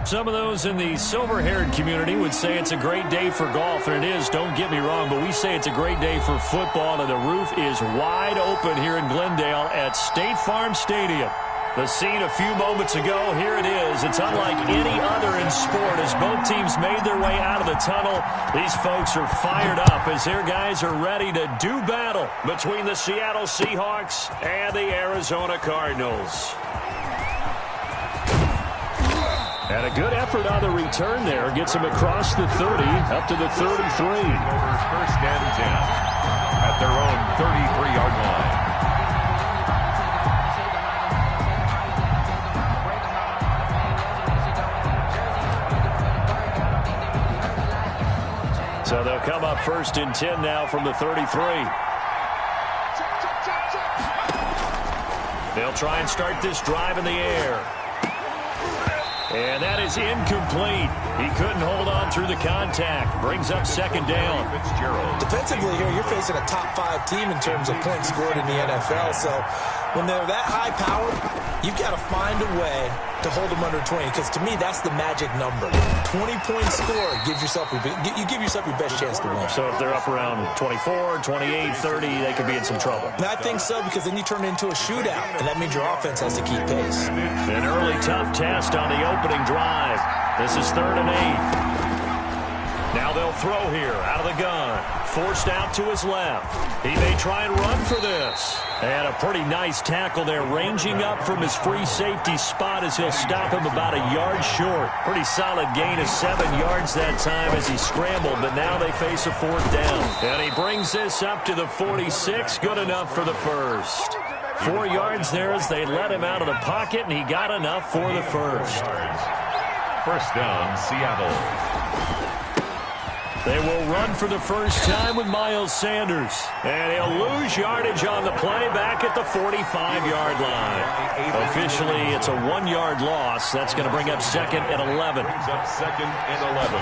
Some of those in the silver-haired community would say it's a great day for golf, and it is, don't get me wrong, but we say it's a great day for football, and the roof is wide open here in Glendale at State Farm Stadium. The scene a few moments ago, here it is. It's unlike any other in sport as both teams made their way out of the tunnel. These folks are fired up as their guys are ready to do battle between the Seattle Seahawks and the Arizona Cardinals. And a good effort on the return there. Gets him across the 30, up to the 33. First and 10 at their own 33-yard line. So they'll come up first and 10 now from the 33. They'll try and start this drive in the air. And that is incomplete. He couldn't hold on through the contact. Brings up second down. Defensively here, you're facing a top-5 team in terms of points scored in the NFL. So when they're that high-powered, you've got to find a way to hold them under 20. Because to me, that's the magic number. 20-point score gives yourself you give yourself your best chance to win. So if they're up around 24, 28, 30, they could be in some trouble. And I think so, because then you turn it into a shootout, and that means your offense has to keep pace. An early tough test on the opening drive. This is 3rd and 8. Now they'll throw here out of the gun. Forced out to his left. He may try and run for this. And a pretty nice tackle there, ranging up from his free safety spot as he'll stop him about a yard short. Pretty solid gain of 7 yards that time as he scrambled, but now they face a 4th down. And he brings this up to the 46, good enough for the first. 4 yards there as they let him out of the pocket, and he got enough for the first. First down, Seattle. They will run for the first time with Miles Sanders. And he'll lose yardage on the play back at the 45-yard line. Officially, it's a 1-yard loss. That's going to bring up 2nd and 11. Brings up 2nd and 11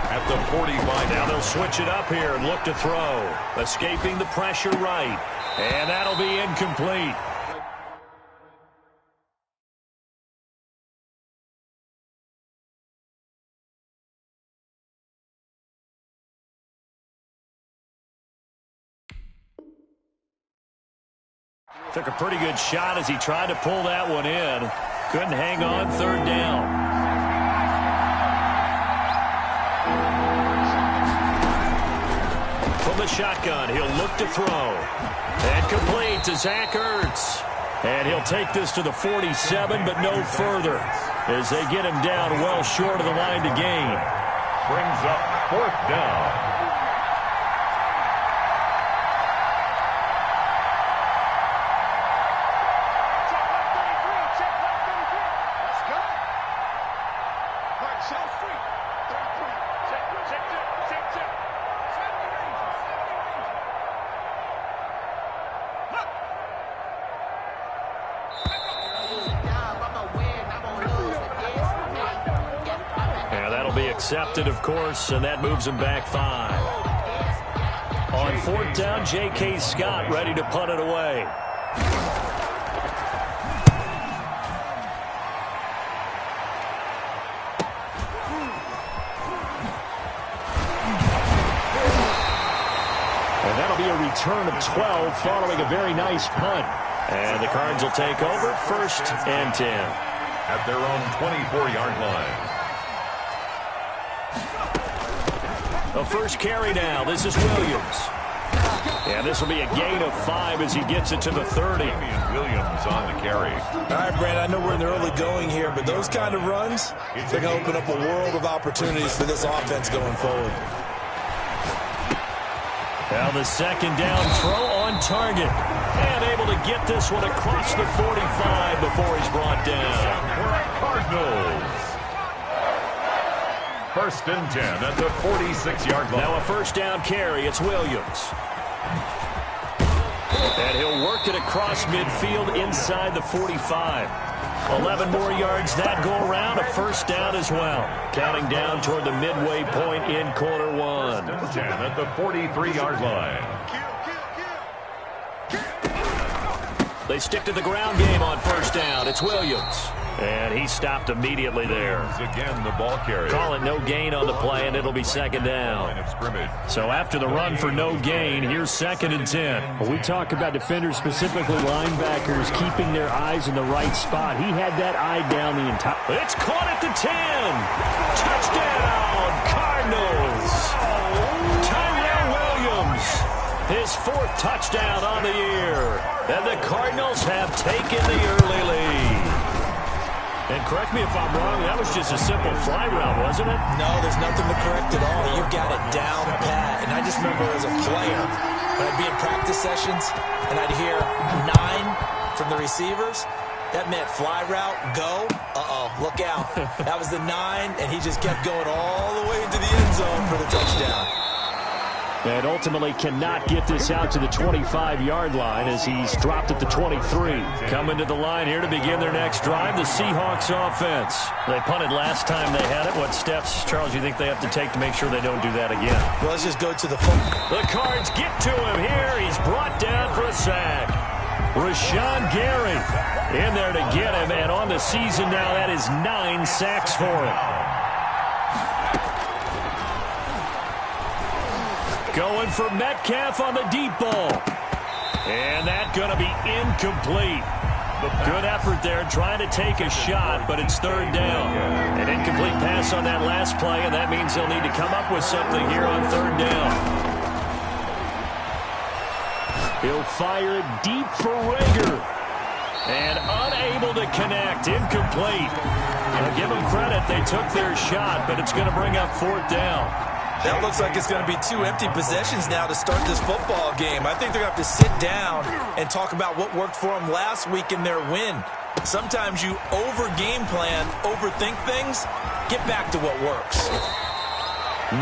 at the 45. Now they'll switch it up here and look to throw. Escaping the pressure right. And that'll be incomplete. Took a pretty good shot as he tried to pull that one in. Couldn't hang on, 3rd down. From the shotgun, he'll look to throw. And complete to Zach Ertz. And he'll take this to the 47, but no further, as they get him down well short of the line to gain. Brings up 4th down. Accepted, of course, and that moves him back 5. On 4th down, J.K. Scott ready to punt it away. And that'll be a return of 12 following a very nice punt. And the Cards will take over 1st and 10. At their own 24-yard line. A first carry now. This is Williams. And this will be a gain of 5 as he gets it to the 30. Williams on the carry. All right, Brandon, I know we're in the early going here, but those kind of runs, they're going to open up a world of opportunities for this offense going forward. Now the 2nd down throw on target. And able to get this one across the 45 before he's brought down. Cardinals. 1st and 10 at the 46-yard line. Now a first down carry. It's Williams. And he'll work it across midfield inside the 45. 11 more yards that go around. A first down as well. Counting down toward the midway point in quarter 1. 10 at the 43-yard line. They stick to the ground game on first down. It's Williams. And he stopped immediately there. Again, the ball carrier. Call it no gain on the play, and it'll be second down. So after the run for no gain, here's 2nd and 10. Well, we talk about defenders, specifically linebackers, keeping their eyes in the right spot. He had that eye down the entire... It's caught at the 10. Touchdown, Cardinals. Tyrell Williams, his 4th touchdown on the year. And the Cardinals have taken the early lead. And correct me if I'm wrong, that was just a simple fly route, wasn't it? No, there's nothing to correct at all. You've got it down pat. And I just remember as a player, when I'd be in practice sessions and I'd hear 9 from the receivers, that meant fly route, go. Uh-oh, look out. That was the 9, and he just kept going all the way into the end zone for the touchdown. And ultimately cannot get this out to the 25-yard line as he's dropped at the 23. Coming to the line here to begin their next drive, the Seahawks offense. They punted last time they had it. What steps, Charles, you think they have to take to make sure they don't do that again? Well, let's just go to the football. The Cards get to him here. He's brought down for a sack. Rashawn Gary in there to get him, and on the season now, that is 9 sacks for him. Going for Metcalf on the deep ball. And that's going to be incomplete. Good effort there, trying to take a shot, but it's 3rd down. An incomplete pass on that last play, and that means they'll need to come up with something here on 3rd down. He'll fire it deep for Rager. And unable to connect, incomplete. I'll give them credit, they took their shot, but it's going to bring up 4th down. That looks like it's going to be 2 empty possessions now to start this football game. I think they're going to have to sit down and talk about what worked for them last week in their win. Sometimes you over-game plan, overthink things, get back to what works.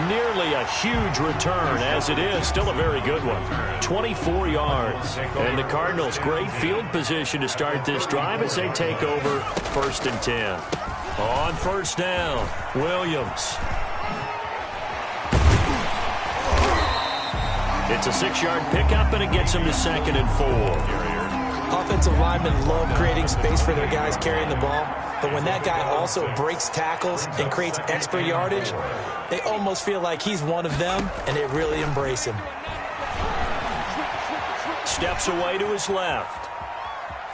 Nearly a huge return, as it is. Still a very good one. 24 yards. And the Cardinals, great field position to start this drive as they take over 1st and 10. On 1st down, Williams. It's a 6-yard pickup, and it gets him to 2nd and 4. Offensive linemen love creating space for their guys carrying the ball, but when that guy also breaks tackles and creates extra yardage, they almost feel like he's one of them, and they really embrace him. Steps away to his left.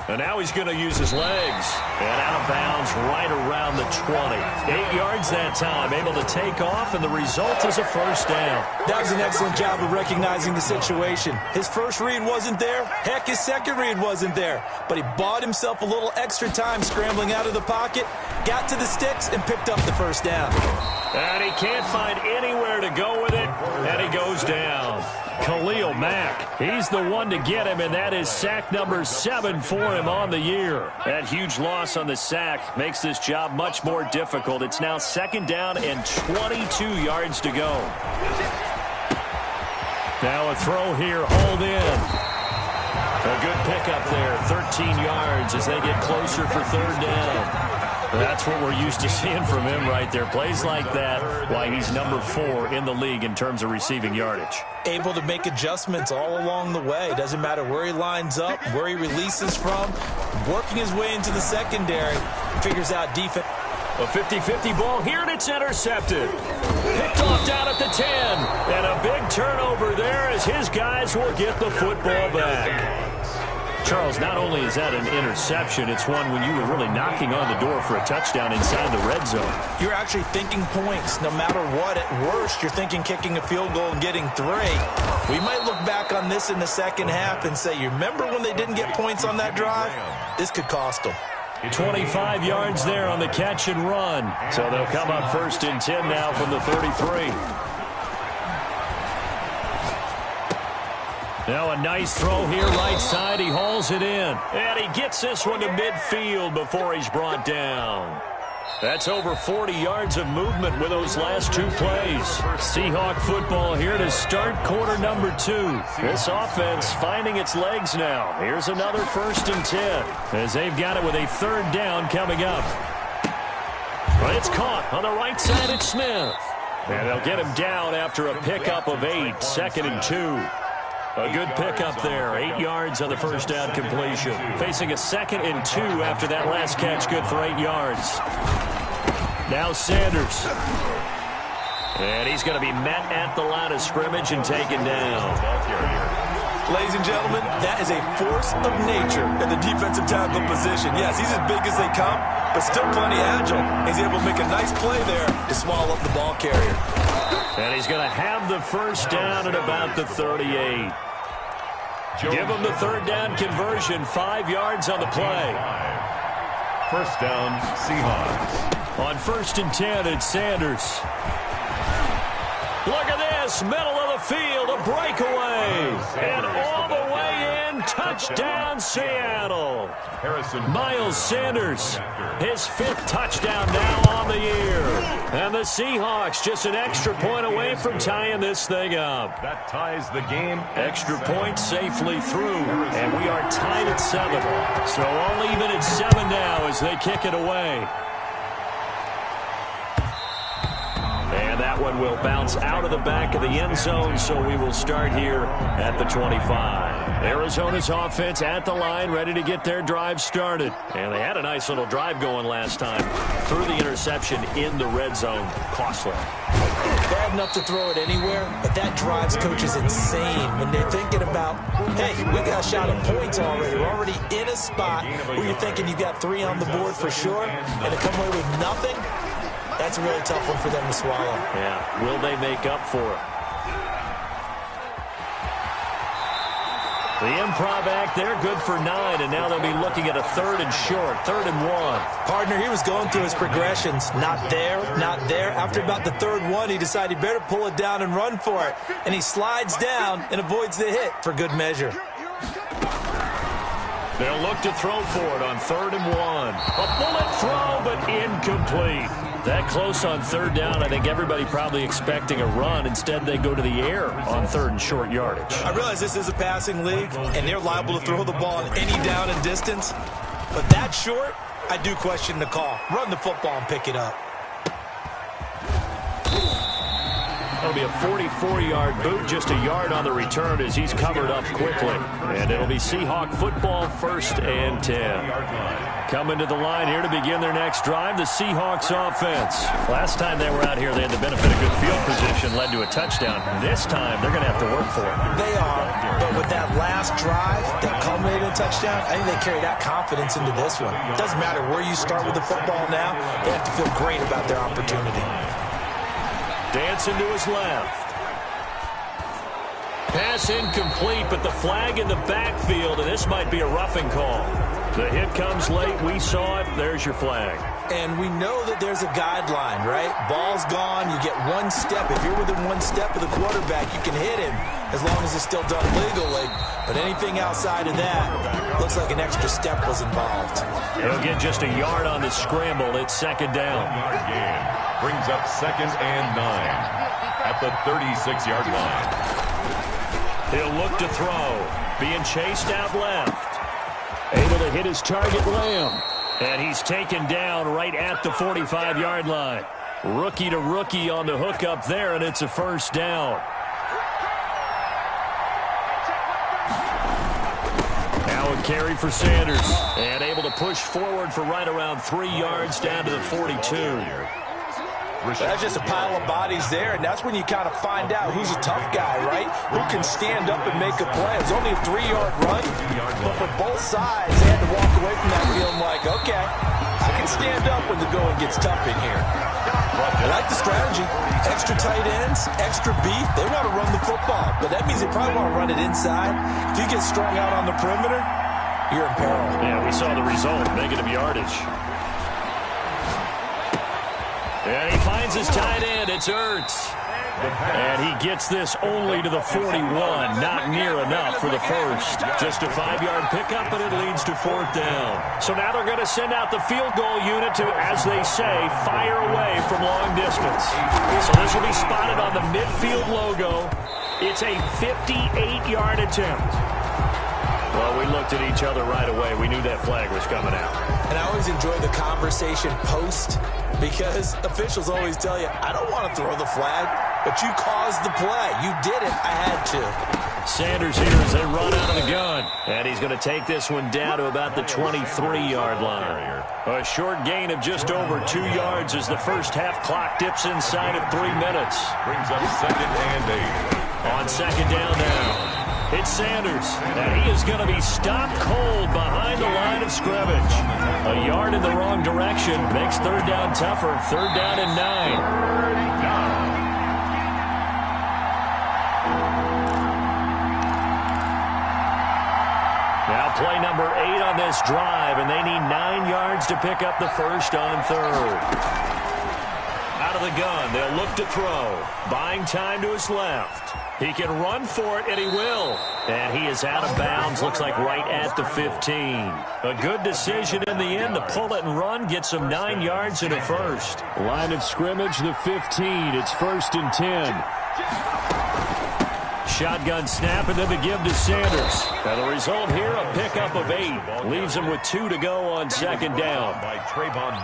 And now he's going to use his legs. And out of bounds right around the 20. 8 yards that time, able to take off, and the result is a 1st down. That was an excellent job of recognizing the situation. His first read wasn't there. Heck, his second read wasn't there. But he bought himself a little extra time scrambling out of the pocket, got to the sticks, and picked up the 1st down. And he can't find anywhere to go with it, and he goes down. Khalil Mack, he's the one to get him, and that is sack number 7 for him on the year. That huge loss on the sack makes this job much more difficult. It's now 2nd down and 22 yards to go. Now a throw here, hauled in. A good pickup there, 13 yards as they get closer for 3rd down. That's what we're used to seeing from him right there. Plays like that, why he's number 4 in the league in terms of receiving yardage. Able to make adjustments all along the way. Doesn't matter where he lines up, where he releases from. Working his way into the secondary. Figures out defense. A 50-50 ball here, and it's intercepted. Picked off down at the 10. And a big turnover there as his guys will get the football back. Charles, not only is that an interception, it's one when you were really knocking on the door for a touchdown inside the red zone. You're actually thinking points no matter what. At worst, you're thinking kicking a field goal and getting 3. We might look back on this in the second half and say, you remember when they didn't get points on that drive? This could cost them. 25 yards there on the catch and run. So they'll come up 1st and 10 now from the 33. Now a nice throw here, right side. He hauls it in. And he gets this one to midfield before he's brought down. That's over 40 yards of movement with those last 2 plays. Seahawk football here to start quarter number 2. This offense finding its legs now. Here's another 1st and 10 as they've got it with a 3rd down coming up. But it's caught on the right side at Smith. And they'll get him down after a pickup of 8, 2nd and 2. A good pickup there. 8 yards on the first down completion. Facing a 2nd and 2 after that last catch. Good for 8 yards. Now Sanders. And he's going to be met at the line of scrimmage and taken down. Ladies and gentlemen, that is a force of nature in the defensive tackle position. Yes, he's as big as they come, but still plenty agile. He's able to make a nice play there to swallow up the ball carrier. And he's going to have the first down at about the 38. Give him the 3rd down conversion, 5 yards on the play. First down, Seahawks. On 1st and 10, it's Sanders. Look at this, middle of the field, a breakaway. And all the way in, touchdown Seattle. Miles Sanders, his 5th touchdown now on the year. And the Seahawks just an extra point away from tying this thing up. That ties the game. Extra point safely through, and we are tied at 7. So all even at 7 now as they kick it away. And that one will bounce out of the back of the end zone, so we will start here at the 25. Arizona's offense at the line, ready to get their drive started. And they had a nice little drive going last time. Threw the interception in the red zone. Costly. Bad enough to throw it anywhere, but that drives coaches insane when they're thinking about, hey, we got a shot at points already. We're already in a spot where you're thinking you got 3 on the board for sure, and to come away with nothing, that's a really tough one for them to swallow. Yeah, will they make up for it? The improv act, they're good for 9, and now they'll be looking at a 3rd and short, 3rd and 1. Partner, he was going through his progressions. Not there, not there. After about the 3rd one, he decided he better pull it down and run for it. And he slides down and avoids the hit for good measure. They'll look to throw for it on 3rd and 1. A bullet throw, but incomplete. That close on 3rd down, I think everybody probably expecting a run. Instead, they go to the air on 3rd and short yardage. I realize this is a passing league, and they're liable to throw the ball on any down and distance. But that short, I do question the call. Run the football and pick it up. It'll be a 44-yard boot, just a yard on the return as he's covered up quickly. And it'll be Seahawk football, 1st and 10. Coming to the line here to begin their next drive, the Seahawks offense. Last time they were out here, they had the benefit of good field position, led to a touchdown. This time, they're going to have to work for it. They are, but with that last drive that culminated in a touchdown, I think they carry that confidence into this one. It doesn't matter where you start with the football now, they have to feel great about their opportunity. Dancing to his left. Pass incomplete, but the flag in the backfield, and this might be a roughing call. The hit comes late. We saw it. There's your flag. And we know that there's a guideline, right? Ball's gone. You get 1 step. If you're within 1 step of the quarterback, you can hit him as long as it's still done legally. But anything outside of that, looks like an extra step was involved. He'll get just a yard on the scramble. It's 2nd down. Brings up 2nd and 9 at the 36-yard line. He'll look to throw. Being chased out left. Able to hit his target, Lamb. And he's taken down right at the 45-yard line. Rookie to rookie on the hook up there, and it's a 1st down. Now a carry for Sanders. And able to push forward for right around 3 yards down to the 42. That's just a pile of bodies there, and that's when you kind of find out who's a tough guy, right? Who can stand up and make a play. It was only a 3-yard run, but for both sides, they had to walk away from that feeling like, okay, I can stand up when the going gets tough in here. I like the strategy. Extra tight ends, extra beef. They want to run the football, but that means they probably want to run it inside. If you get strung out on the perimeter, you're in peril. Yeah, we saw the result, negative yardage. And he finds his tight end. It's Ertz. And he gets this only to the 41. Not near enough for the first. Just a 5-yard pickup, and it leads to 4th down. So now they're going to send out the field goal unit to, as they say, fire away from long distance. So this will be spotted on the midfield logo. It's a 58-yard attempt. Well, we looked at each other right away. We knew that flag was coming out. And I always enjoy the conversation post, because officials always tell you, I don't want to throw the flag, but you caused the play. You did it. I had to. Sanders here as they run out of the gun. And he's going to take this one down to about the 23-yard line. A short gain of just over 2 yards as the first half clock dips inside of 3 minutes. Brings up 2nd and 8. On 2nd down now, it's Sanders. And he is going to be stopped cold behind the line of scrimmage. A yard in the wrong direction makes 3rd down tougher. 3rd down and 9. Now play number 8 on this drive, and they need 9 yards to pick up the first on 3rd. Out of the gun, they'll look to throw. Buying time to his left. He can run for it, and he will. And he is out of bounds, looks like right at the 15. A good decision in the end to pull it and run, get some 9 yards and a first. Line of scrimmage, the 15. It's 1st and 10. Shotgun snap, and then the give to Sanders. And the result here, a pickup of 8. Leaves him with 2 to go on 2nd down.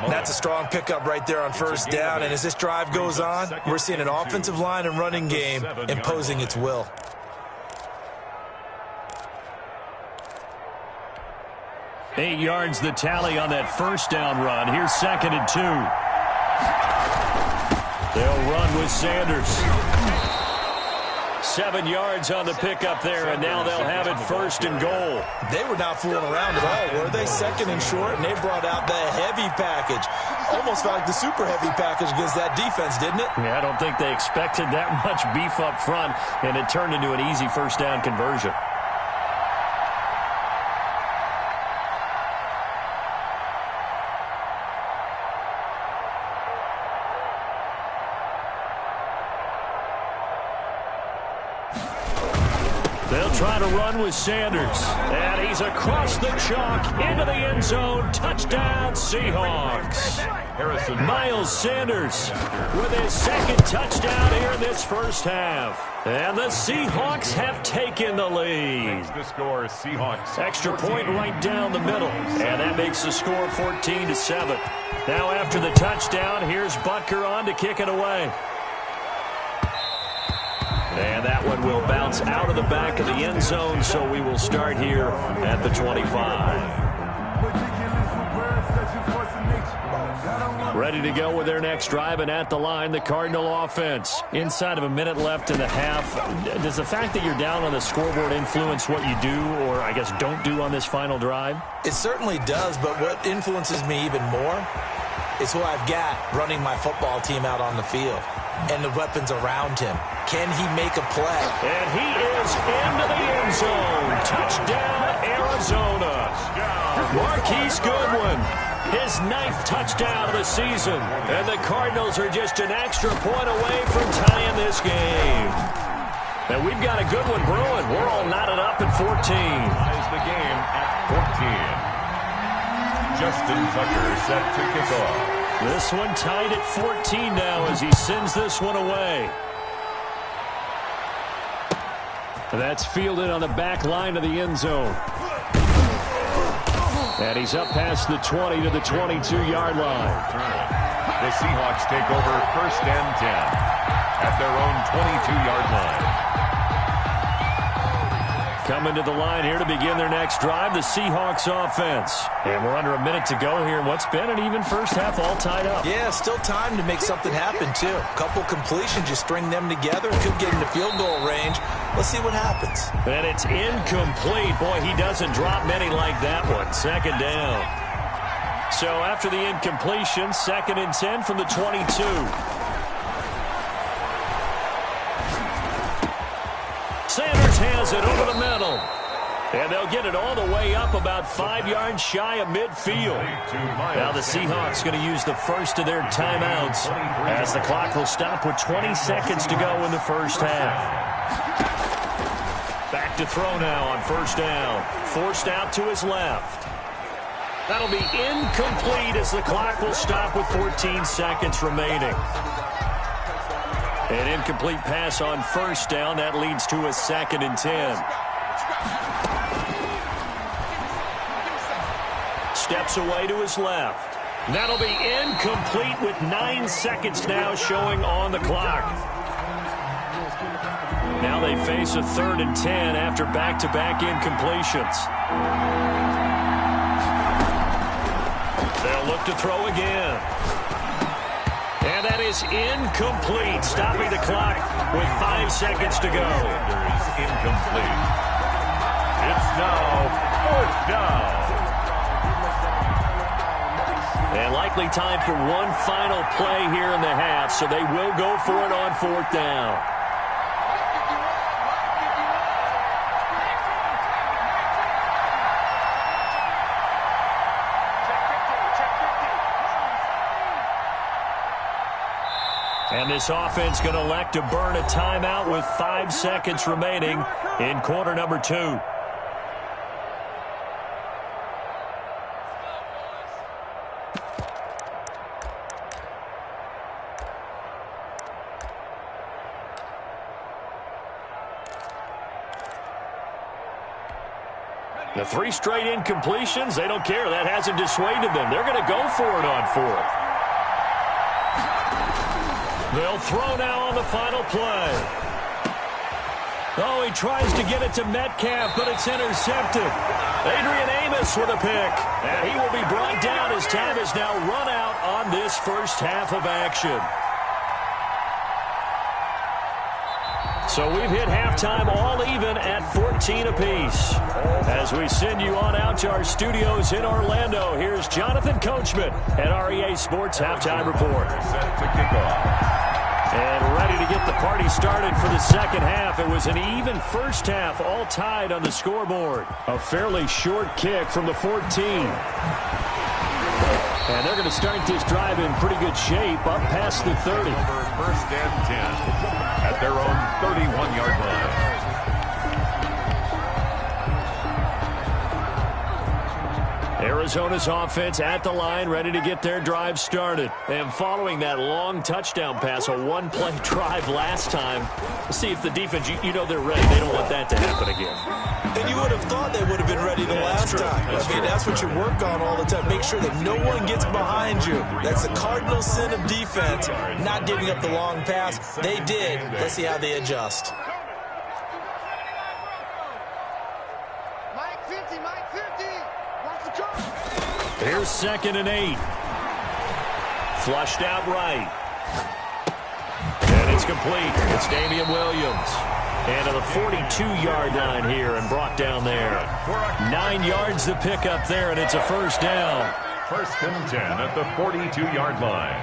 That's a strong pickup right there on 1st down. And as this drive goes on, we're seeing an offensive line and running game imposing its will. Eight yards the tally on that 1st down run. Here's 2nd and 2. They'll run with Sanders. 7 yards on the pickup there, and now they'll have it 1st and goal. They were not fooling around at all, were they? 2nd and short, and they brought out the heavy package. Almost felt like the super heavy package against that defense, didn't it? Yeah, I don't think they expected that much beef up front, and it turned into an easy 1st down conversion. They'll try to run with Sanders. And he's across the chalk into the end zone. Touchdown, Seahawks. Miles Sanders with his 2nd touchdown here in this first half. And the Seahawks have taken the lead. The score, Seahawks. Extra point right down the middle. And that makes the score 14-7. Now after the touchdown, here's Butker on to kick it away. And that one will bounce out of the back of the end zone, so we will start here at the 25. Ready to go with their next drive, and at the line, the Cardinal offense. Inside of a minute left in the half, does the fact that you're down on the scoreboard influence what you do, or I guess don't do on this final drive? It certainly does, but what influences me even more is who I've got running my football team out on the field and the weapons around him. Can he make a play? And he is into the end zone. Touchdown, Arizona. Marquise Goodwin, his 9th touchdown of the season. And the Cardinals are just an extra point away from tying this game. And we've got a good one brewing. We're all knotted up at 14. Ties the game at 14. Justin Tucker set to kick off. This one tied at 14 now as he sends this one away. That's fielded on the back line of the end zone. And he's up past the 20 to the 22-yard line. The Seahawks take over 1st and 10 at their own 22-yard line. Coming to the line here to begin their next drive, the Seahawks offense. And we're under a minute to go here in what's been an even first half, all tied up. Yeah, still time to make something happen, too. A couple completions, you string them together, could get into field goal range. Let's see what happens. And it's incomplete. Boy, he doesn't drop many like that one. 2nd down. So after the incompletion, 2nd and 10 from the 22. Sanders has it over the middle. And they'll get it all the way up about 5 yards shy of midfield. Now the Seahawks going to use the first of their timeouts as the clock will stop with 20 seconds to go in the first half. Back to throw now on 1st down. Forced out to his left. That'll be incomplete as the clock will stop with 14 seconds remaining. An incomplete pass on 1st down. That leads to a 2nd and 10. Steps away to his left. That'll be incomplete with 9 seconds now showing on the clock. Now they face a 3rd and 10 after back-to-back incompletions. They'll look to throw again. And that is incomplete, stopping the clock with 5 seconds to go. Sanders incomplete. It's now 4th down. And likely time for one final play here in the half, so they will go for it on 4th down. And this offense going to elect to burn a timeout with 5 seconds remaining in quarter number 2. The 3 straight incompletions, they don't care. That hasn't dissuaded them. They're going to go for it on 4th. They'll throw now on the final play. Oh, he tries to get it to Metcalf, but it's intercepted. Adrian Amos with a pick. And he will be brought down as time has now run out on this first half of action. So we've hit halftime all even at 14 apiece. As we send you on out to our studios in Orlando, here's Jonathan Coachman at REA Sports Halftime Report. Set to kick off. And ready to get the party started for the second half. It was an even first half, all tied on the scoreboard. A fairly short kick from the 14. And they're going to start this drive in pretty good shape, up past the 30. 1st and 10 at their own 31-yard line. Arizona's offense at the line, ready to get their drive started. And following that long touchdown pass, a one-play drive last time, let's see if the defense, you know they're ready. They don't want that to happen again. And you would have thought they would have been ready the last time. That's what you work on all the time. Make sure that no one gets behind you. That's the cardinal sin of defense, not giving up the long pass. They did. Let's see how they adjust. Here's 2nd and 8. Flushed out right. And it's complete. It's Damian Williams. And to the 42-yard line here and brought down there. 9 yards to pick up there, and it's a 1st down. 1st and 10 at the 42-yard line.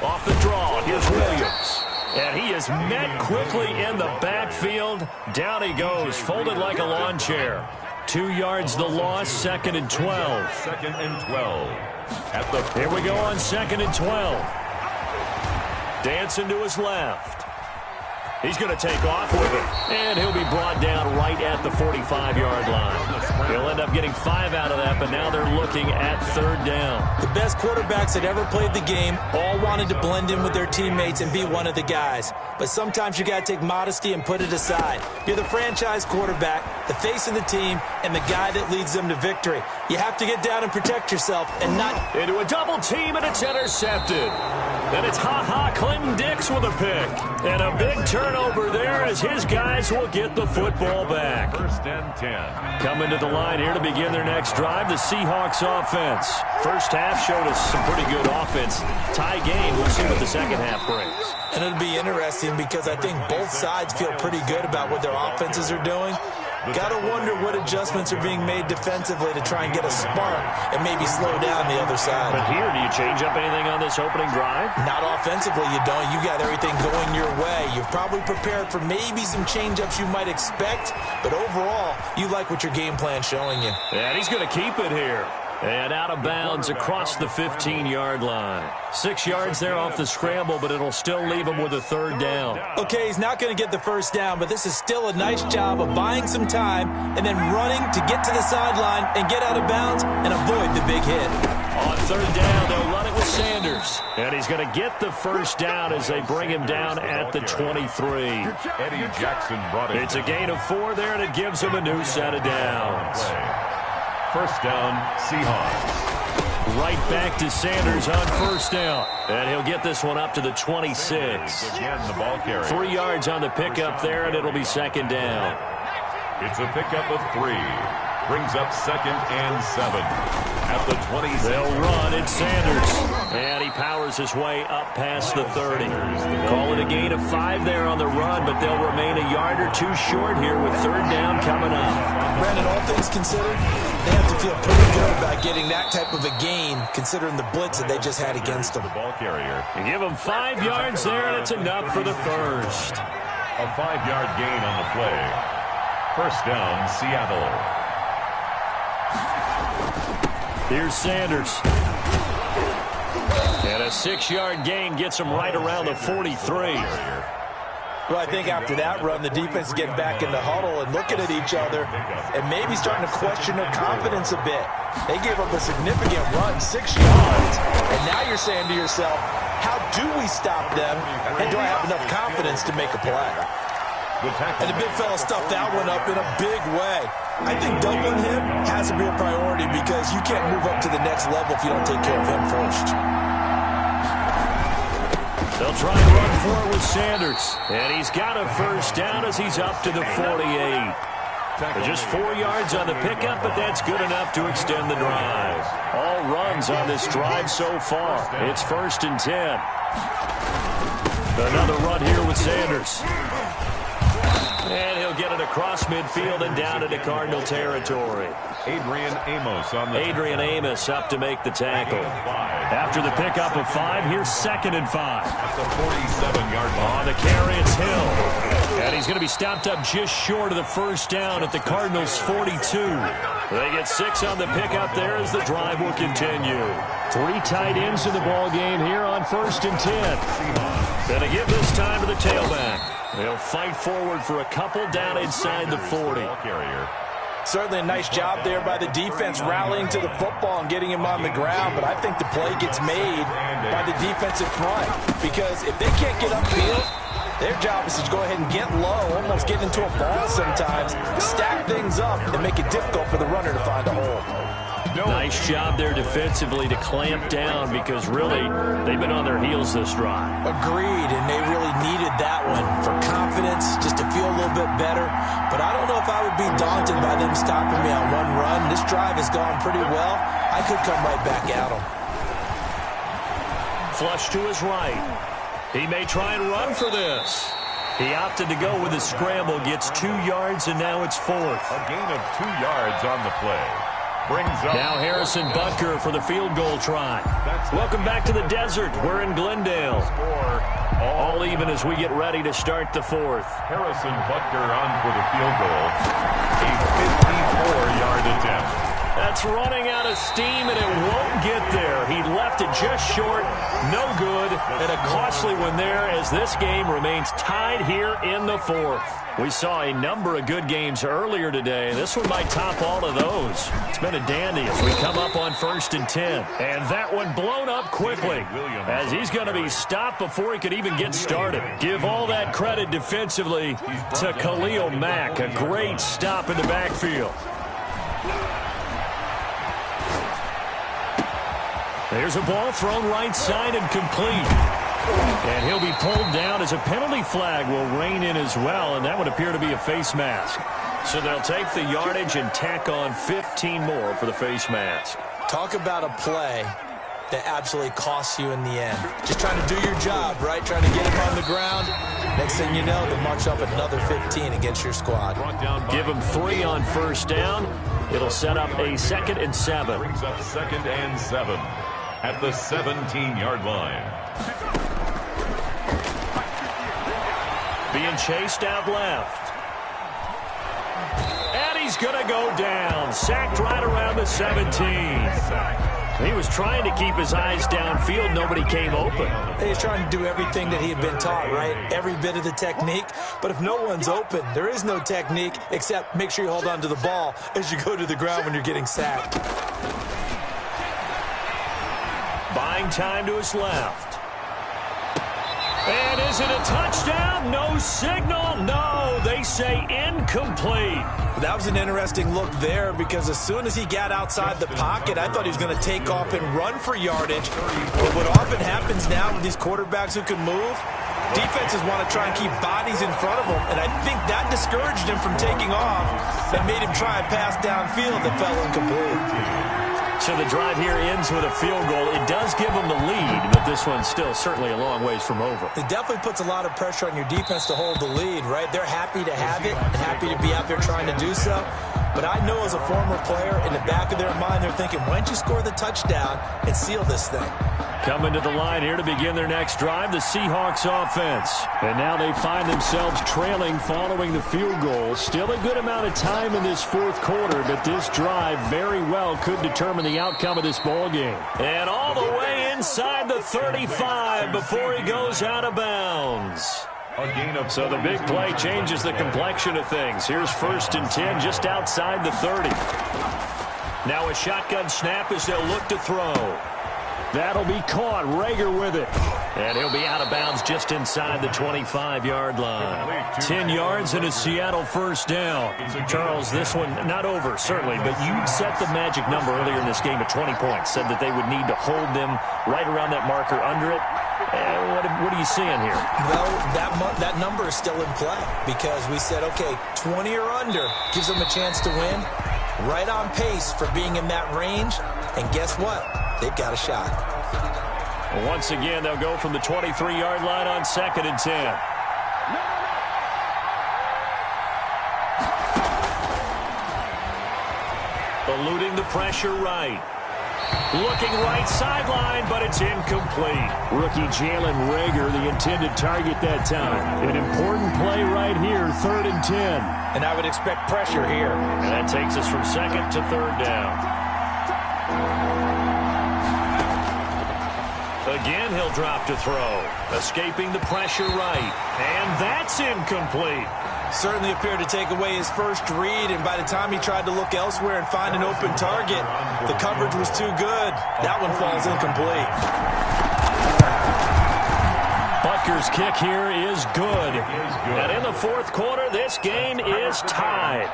Off the draw, here's Williams. And he is met quickly in the backfield. Down he goes, folded like a lawn chair. 2 yards the loss, 2nd and 12. 2nd and 12. At the Here we go on 2nd and 12. Dancing to his left. He's going to take off with it. And he'll be brought down right at the 45-yard line. He'll end up getting 5 out of that, but now they're looking at 3rd down. The best quarterbacks that ever played the game all wanted to blend in with their teammates and be one of the guys. But sometimes you got to take modesty and put it aside. You're the franchise quarterback, the face of the team, and the guy that leads them to victory. You have to get down and protect yourself and not... Into a double team, and it's intercepted. And it's Clinton Dix with a pick. And a big turnover there as his guys will get the football back. 1st and 10. Coming to the line here to begin their next drive, the Seahawks offense. First half showed us some pretty good offense. Tie game, we'll see what the second half brings. And it'll be interesting because I think both sides feel pretty good about what their offenses are doing. Got to wonder what adjustments are being made defensively to try and get a spark and maybe slow down the other side. But here, do you change up anything on this opening drive? Not offensively, you don't. You got everything going your way. You've probably prepared for maybe some change-ups you might expect, but overall, you like what your game plan's showing you. And he's going to keep it here. And out of bounds across the 15-yard line. 6 yards there off the scramble, but it'll still leave him with a 3rd down. Okay, he's not going to get the 1st down, but this is still a nice job of buying some time and then running to get to the sideline and get out of bounds and avoid the big hit. On 3rd down, they'll run it with Sanders. And he's going to get the 1st down as they bring him down at the 23. Eddie Jackson brought it. It's a gain of 4 there, and it gives him a new set of downs. 1st down, Seahawks. right back to Sanders on first down. And he'll get this one up to the 26. Again, the ball carrier. 3 yards on the pickup there, and it'll be second down. It's a pickup of 3. Brings up 2nd and 7 at the 26. They'll run. It's Sanders. And he powers his way up past the 30. Call it a gain of 5 there on the run, but they'll remain a yard or 2 short here with third down coming up. Brandon, all things considered, they have to feel pretty good about getting that type of a gain, considering the blitz that they just had against them. The ball carrier. You give them 5 yards there, and it's enough for the first. A 5-yard gain on the play. First down, Seattle. Here's Sanders. And a 6-yard gain gets him right around the 43. Well, I think after that run, the defense is getting back in the huddle and looking at each other and maybe starting to question their confidence a bit. They gave up a significant run, 6 yards, and now you're saying to yourself, how do we stop them, and do I have enough confidence to make a play? And the big fella stuffed that one up in a big way. I think doubling him has to be a priority because you can't move up to the next level if you don't take care of him first. They'll try and run for it with Sanders. And he's got a first down as he's up to the 48. Just 4 yards on the pickup, but that's good enough to extend the drive. All runs on this drive so far. It's 1st and 10. Another run here with Sanders. And he'll get it across midfield and down into Cardinal territory. Adrian Amos up to make the tackle. After the pickup of 5, here's 2nd and 5. At the 47-yard line. On the carry, it's Hill. And he's going to be stopped up just short of the first down at the Cardinals' 42. They get 6 on the pickup there as the drive will continue. 3 tight ends in the ball game here on 1st and 10. Going to give this time to the tailback. They'll fight forward for a couple down inside the 40. Certainly a nice job there by the defense rallying to the football and getting him on the ground, but I think the play gets made by the defensive front because if they can't get upfield, their job is to go ahead and get low, almost get into a ball sometimes, stack things up, and make it difficult for the runner to find a hole. Nice job there defensively to clamp down because really they've been on their heels this drive. Agreed, and they really needed that one for confidence, just to feel a little bit better. But I don't know if I would be daunted by them stopping me on one run. This drive has gone pretty well. I could come right back at them. Flush to his right. He may try and run for this. He opted to go with a scramble, gets 2 yards, and now it's 4th. A gain of 2 yards on the play. Now Harrison Butker for the field goal try. Welcome back to the desert. We're in Glendale. All even as we get ready to start the 4th. Harrison Butker on for the field goal. A 54-yard attempt. That's running out of steam, and it won't get there. He left it just short. No good. And a costly one there as this game remains tied here in the 4th. We saw a number of good games earlier today. This one might top all of those. It's been a dandy as we come up on 1st and 10. And that one blown up quickly as he's going to be stopped before he could even get started. Give all that credit defensively to Khalil Mack. A great stop in the backfield. There's a ball thrown right side and complete. And he'll be pulled down as a penalty flag will rein in as well, and that would appear to be a face mask. So they'll take the yardage and tack on 15 more for the face mask. Talk about a play that absolutely costs you in the end. Just trying to do your job, right? Trying to get him on the ground. Next thing you know, they'll march up another 15 against your squad. Give him 3 on first down. It'll set up a 2nd and 7. Brings up 2nd and 7 at the 17-yard line. Being chased out left. And he's going to go down. Sacked right around the 17. He was trying to keep his eyes downfield. Nobody came open. He's trying to do everything that he had been taught, right? Every bit of the technique. But if no one's open, there is no technique except make sure you hold on to the ball as you go to the ground when you're getting sacked. Buying time to his left. And is it a touchdown? No signal. No, they say incomplete. That was an interesting look there because as soon as he got outside the pocket, I thought he was going to take off and run for yardage. But what often happens now with these quarterbacks who can move, defenses want to try and keep bodies in front of them, and I think that discouraged him from taking off and made him try a pass downfield that fell incomplete. So the drive here ends with a field goal. It does give them the lead, but this one's still certainly a long ways from over. It definitely puts a lot of pressure on your defense to hold the lead, right? They're happy to have it and happy to be out there trying to do so. But I know as a former player, in the back of their mind, they're thinking, why don't you score the touchdown and seal this thing? Coming to the line here to begin their next drive, the Seahawks offense. And now they find themselves trailing following the field goal. Still a good amount of time in this fourth quarter, but this drive very well could determine the outcome of this ball game. And all the way inside the 35 before he goes out of bounds. So the big play changes the complexion of things. Here's 1st and 10 just outside the 30. Now a shotgun snap as they'll look to throw. That'll be caught. Rager with it. And he'll be out of bounds just inside the 25-yard line. 10 yards and a Seattle first down. Charles, this one not over, certainly, but you set the magic number earlier in this game at 20 points. Said that they would need to hold them right around that marker under it. What are you seeing here? Well, that number is still in play because we said, okay, 20 or under gives them a chance to win. Right on pace for being in that range. And guess what? They've got a shot. Once again, they'll go from the 23-yard line on 2nd and 10. Eluding the pressure right. Looking right sideline, but it's incomplete. Rookie Jalen Rager, the intended target that time. An important play right here, 3rd and 10. And I would expect pressure here. And that takes us from 2nd to 3rd down. Again, he'll drop to throw. Escaping the pressure right. And that's incomplete. Certainly appeared to take away his first read, and by the time he tried to look elsewhere and find an open target, the coverage was too good. That one falls incomplete. Butker's kick here is good. And in the fourth quarter, this game is tied.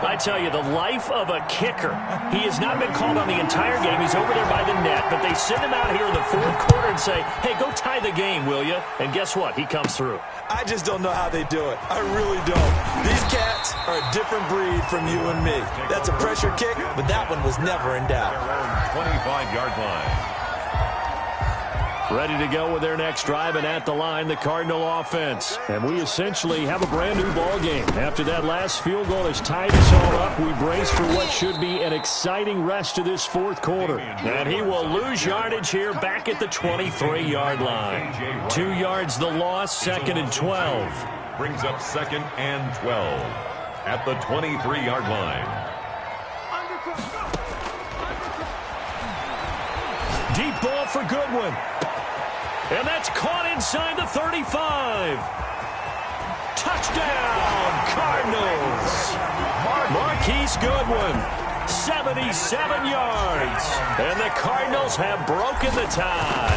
I tell you, the life of a kicker. He has not been called on the entire game. He's over there by the net, but they send him out here in the fourth quarter and say, hey, go tie the game, will you? And guess what? He comes through. I just don't know how they do it. I really don't. These cats are a different breed from you and me. That's a pressure kick, but that one was never in doubt. 25-yard line. Ready to go with their next drive, and at the line, the Cardinal offense. And we essentially have a brand-new ball game. After that last field goal has tied us all up, we brace for what should be an exciting rest of this fourth quarter. And he will lose yardage here back at the 23-yard line. 2 yards the loss, 2nd and 12. Brings up 2nd and 12 at the 23-yard line. Deep ball for Goodwin. And that's caught inside the 35. Touchdown, Cardinals. Marquise Goodwin, 77 yards. And the Cardinals have broken the tie.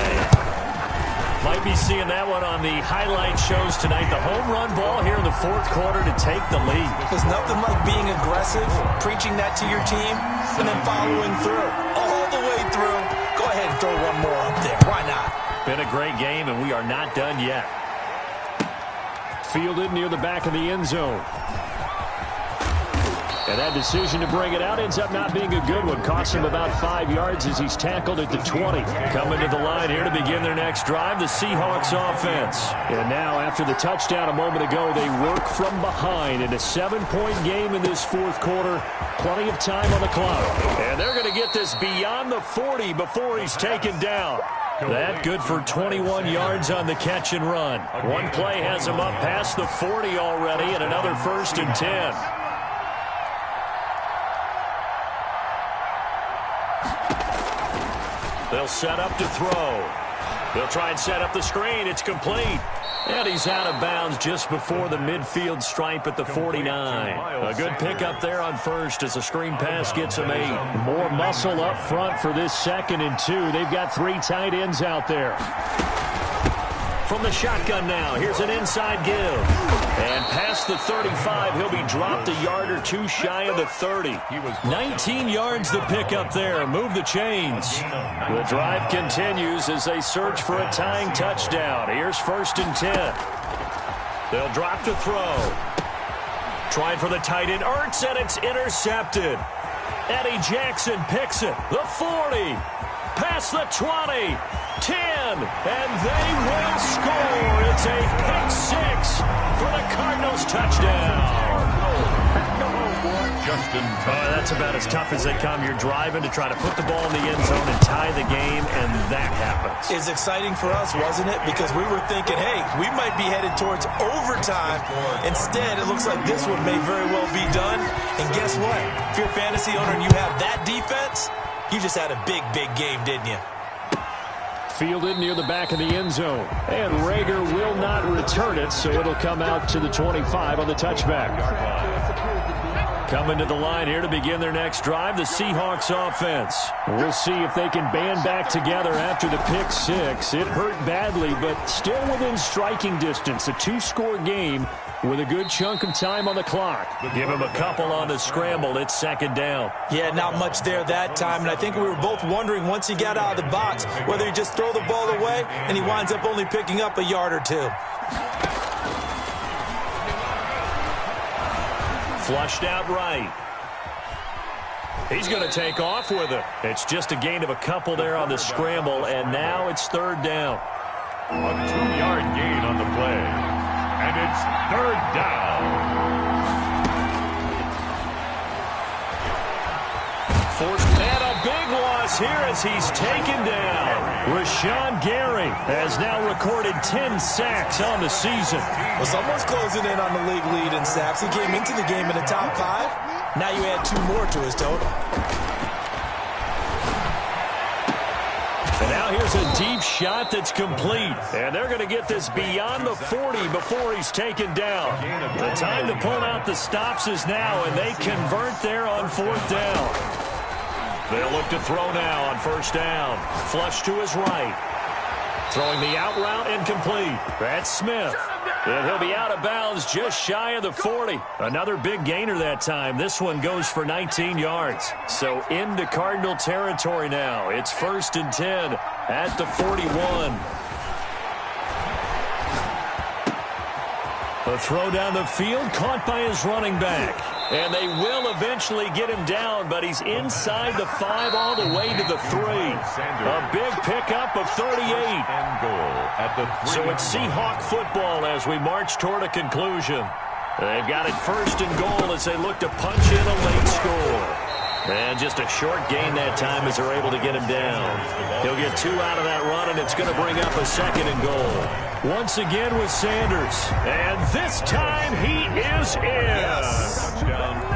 Might be seeing that one on the highlight shows tonight. The home run ball here in the fourth quarter to take the lead. There's nothing like being aggressive, preaching that to your team, and then following through. All the way through. Go ahead and throw one more up there. Why not? Been a great game, and we are not done yet. Fielded near the back of the end zone. And that decision to bring it out ends up not being a good one. Costs him about 5 yards as he's tackled at the 20. Coming to the line here to begin their next drive, the Seahawks offense. And now, after the touchdown a moment ago, they work from behind in a 7-point game in this fourth quarter. Plenty of time on the clock. And they're going to get this beyond the 40 before he's taken down. That good for 21 yards on the catch and run. One play has him up past the 40 already, and another 1st and 10. They'll set up to throw. They'll try and set up the screen. It's complete. And he's out of bounds just before the midfield stripe at the 49. A good pickup there on first as a screen pass gets him 8. More muscle up front for this 2nd and 2. They've got 3 tight ends out there. From the shotgun now, here's an inside give. And pass past the 35. He'll be dropped a yard or two shy of the 30. 19 yards to pick up there. Move the chains. The drive continues as they search for a tying touchdown. Here's 1st and 10. They'll drop to throw. Trying for the tight end. Ertz, and it's intercepted. Eddie Jackson picks it. The 40. Past the 20. 10. And they will score. It's a pick six for the Cardinals touchdown. That's about as tough as they come. You're driving to try to put the ball in the end zone and tie the game, and that happens. It's exciting for us, wasn't it? Because we were thinking, hey, we might be headed towards overtime. Instead, it looks like this one may very well be done. And guess what? If you're a fantasy owner and you have that defense, you just had a big, big game, didn't you? Fielded near the back of the end zone. And Rager will not return it, so it'll come out to the 25 on the touchback. Coming to the line here to begin their next drive, the Seahawks offense. We'll see if they can band back together after the pick six. It hurt badly, but still within striking distance. A two-score game with a good chunk of time on the clock. Give him a couple on the scramble. It's 2nd down. Yeah, not much there that time. And I think we were both wondering once he got out of the box whether he just throw the ball away and he winds up only picking up a yard or two. Flushed out right. He's going to take off with it. It's just a gain of a couple there on the scramble, and now it's 3rd down. A 2-yard gain on the play. And it's 3rd down. And a big loss here as he's taken down. Rashawn Gary has now recorded 10 sacks on the season. Well, someone's closing in on the league lead in sacks. He came into the game in the top 5. Now you add 2 more to his total. And now here's a deep shot that's complete. And they're going to get this beyond the 40 before he's taken down. The time to pull out the stops is now, and they convert there on 4th down. They'll look to throw now on 1st down. Flush to his right. Throwing the out route incomplete. That's Smith. And he'll be out of bounds just shy of the 40. Another big gainer that time. This one goes for 19 yards. So into Cardinal territory now. It's 1st and 10 at the 41. A throw down the field caught by his running back. And they will eventually get him down, but he's inside the 5 all the way to the 3. A big pickup of 38. So it's Seahawk football as we march toward a conclusion. They've got it 1st and goal as they look to punch in a late score. And just a short gain that time as they're able to get him down. He'll get 2 out of that run, and it's going to bring up a 2nd and goal. Once again with Sanders. And this time he is in.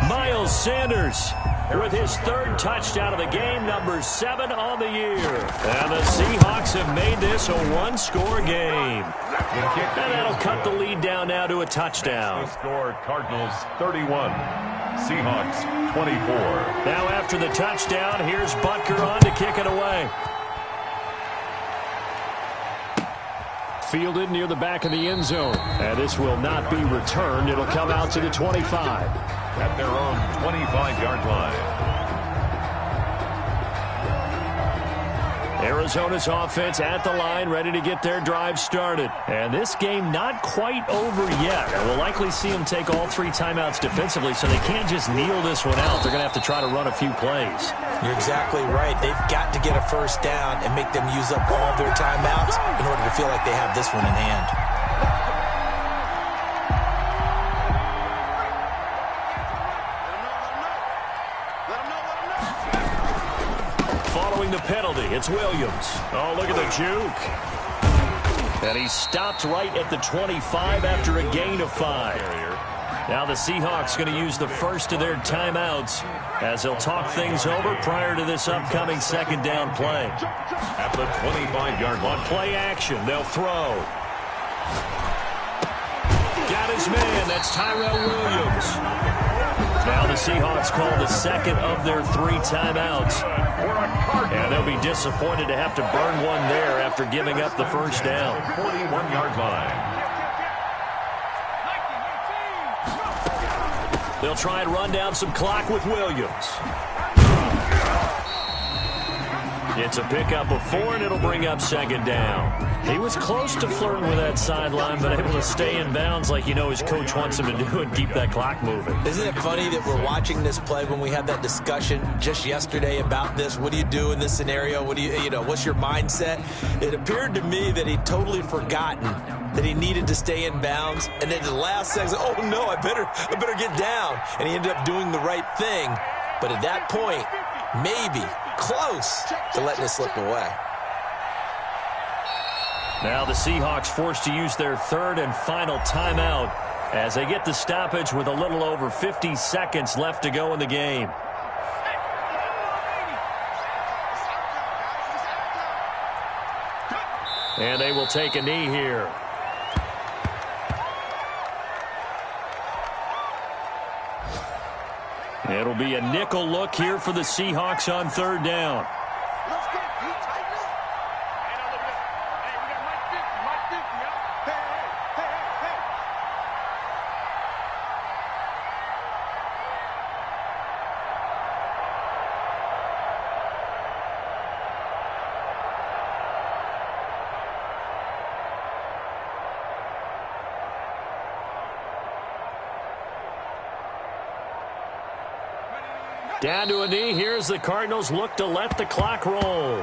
Miles Sanders with his 3rd touchdown of the game, number 7 on the year. And the Seahawks have made this a 1-score game. And that'll cut the lead down now to a touchdown. Score Cardinals 31, Seahawks 24. Now after the touchdown, here's Butker on to kick it away. Fielded near the back of the end zone. And this will not be returned. It'll come out to the 25. At their own 25-yard line. Arizona's offense at the line, ready to get their drive started. And this game not quite over yet. And we'll likely see them take all 3 timeouts defensively, so they can't just kneel this one out. They're going to have to try to run a few plays. You're exactly right. They've got to get a 1st down and make them use up all of their timeouts in order to feel like they have this one in hand. The penalty. It's Williams. Oh, look at the juke. And he's stopped right at the 25 after a gain of 5. Now the Seahawks going to use the first of their timeouts as they'll talk things over prior to this upcoming 2nd down play. At the 25-yard line. On play action, they'll throw. Got his man. That's Tyrell Williams. Now the Seahawks call the 2nd of their 3 timeouts. And they'll be disappointed to have to burn one there after giving up the 1st down. 41-yard line. They'll try and run down some clock with Williams. It's a pickup of 4, and it'll bring up second down. He was close to flirting with that sideline, but able to stay in bounds like his coach wants him to do and keep that clock moving. Isn't it funny that we're watching this play when we had that discussion just yesterday about this? What do you do in this scenario? What do what's your mindset? It appeared to me that he'd totally forgotten that he needed to stay in bounds, and then at the last second, oh no, I better get down. And he ended up doing the right thing. But at that point, maybe close to letting it slip away. Now the Seahawks forced to use their third and final timeout as they get the stoppage with a little over 50 seconds left to go in the game. And they will take a knee here. It'll be a nickel look here for the Seahawks on third down. Down to a knee. Here's the Cardinals look to let the clock roll.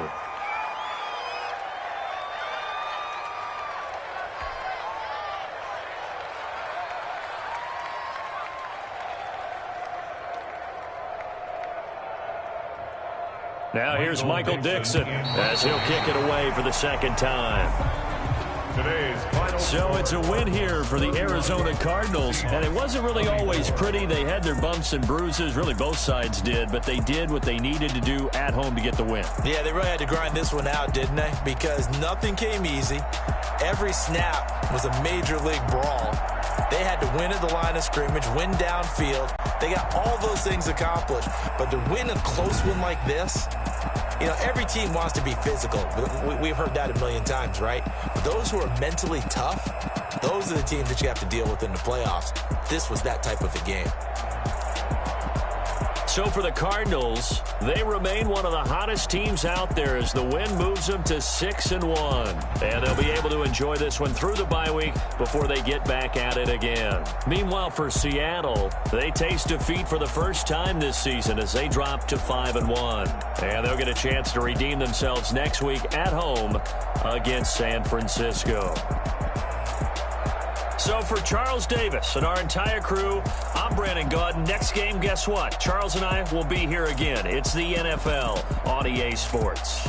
Now here's Michael Dixon as he'll kick it away for the second time. So it's a win here for the Arizona Cardinals, and it wasn't really always pretty. They had their bumps and bruises, really both sides did, but they did what they needed to do at home to get the win. Yeah, they really had to grind this one out, didn't they? Because nothing came easy. Every snap was a major league brawl. They had to win at the line of scrimmage, win downfield. They got all those things accomplished, but to win a close one like this, every team wants to be physical. We've heard that a million times, right? But those who are mentally tough, those are the teams that you have to deal with in the playoffs. This was that type of a game. So for the Cardinals, they remain one of the hottest teams out there as the win moves them to 6-1. And they'll be able to enjoy this one through the bye week before they get back at it again. Meanwhile, for Seattle, they taste defeat for the first time this season as they drop to 5-1. And they'll get a chance to redeem themselves next week at home against San Francisco. So for Charles Davis and our entire crew, I'm Brandon Gaudin. Next game, guess what? Charles and I will be here again. It's the NFL on EA Sports.